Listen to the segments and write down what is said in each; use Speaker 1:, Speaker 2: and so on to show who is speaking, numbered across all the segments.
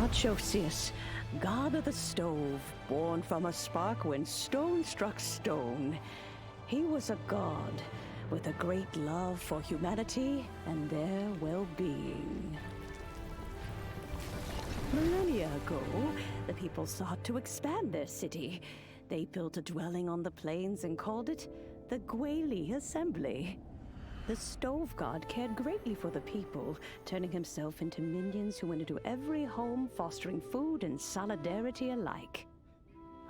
Speaker 1: Moonchase, god of the stove, born from a spark when stone struck stone. He was a god with a great love for humanity and their well-being. Millennia ago, the people sought to expand their city. They built a dwelling on the plains and called it the Guoba Assembly. The stove god cared greatly for the people, turning himself into minions who went into every home, fostering food and solidarity alike.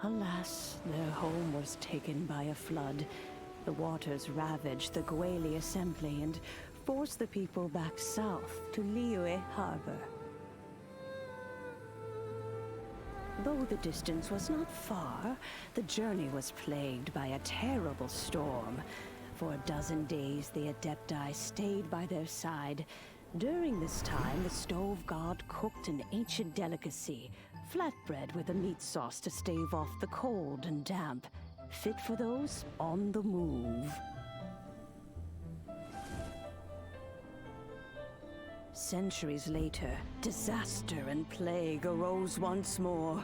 Speaker 1: Alas, their home was taken by a flood. The waters ravaged the Guoba Assembly and forced the people back south to Liyue Harbor. Though the distance was not far, the journey was plagued by a terrible storm. For a dozen days, the Adepti stayed by their side. During this time, the stove god cooked an ancient delicacy, flatbread with a meat sauce to stave off the cold and damp, fit for those on the move. Centuries later, disaster and plague arose once more.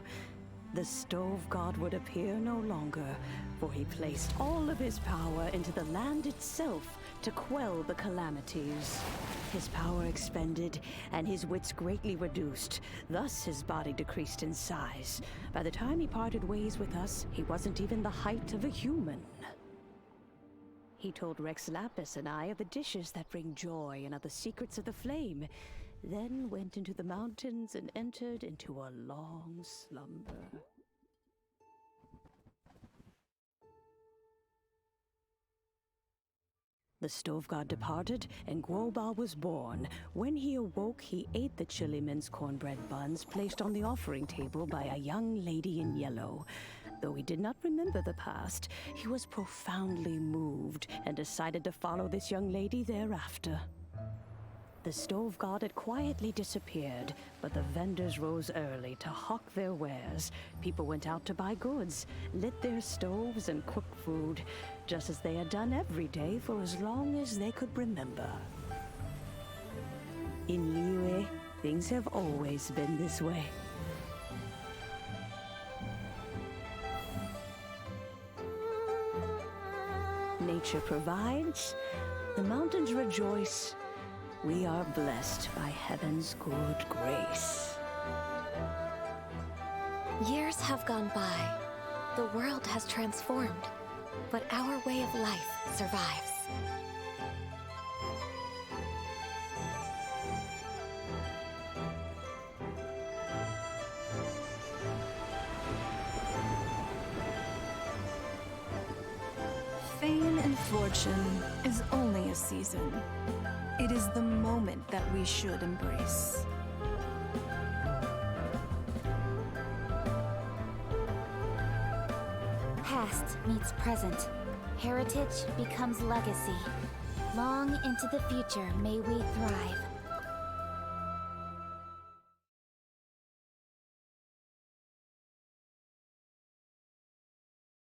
Speaker 1: The stove god would appear no longer, for he placed all of his power into the land itself to quell the calamities. His power expended, and his wits greatly reduced. Thus his body decreased in size. By the time he parted ways with us, he wasn't even the height of a human. He told Rex Lapis and I of the dishes that bring joy and of the secrets of the flame, then went into the mountains and entered into a long slumber. The stove god departed, and Guoba was born. When he awoke, he ate the Chiliman's cornbread buns placed on the offering table by a young lady in yellow. Though he did not remember the past, he was profoundly moved and decided to follow this young lady thereafter. The stove god had quietly disappeared, but the vendors rose early to hawk their wares. People went out to buy goods, lit their stoves, and cooked food, just as they had done every day for as long as they could remember. In Liyue, things have always been this way. Nature provides, the mountains rejoice. We are blessed by heaven's good grace.
Speaker 2: Years have gone by. The world has transformed, but our way of life survives.
Speaker 3: Fame and fortune is only a season. It is the moment that we should embrace.
Speaker 2: Past meets present. Heritage becomes legacy. Long into the future may we thrive.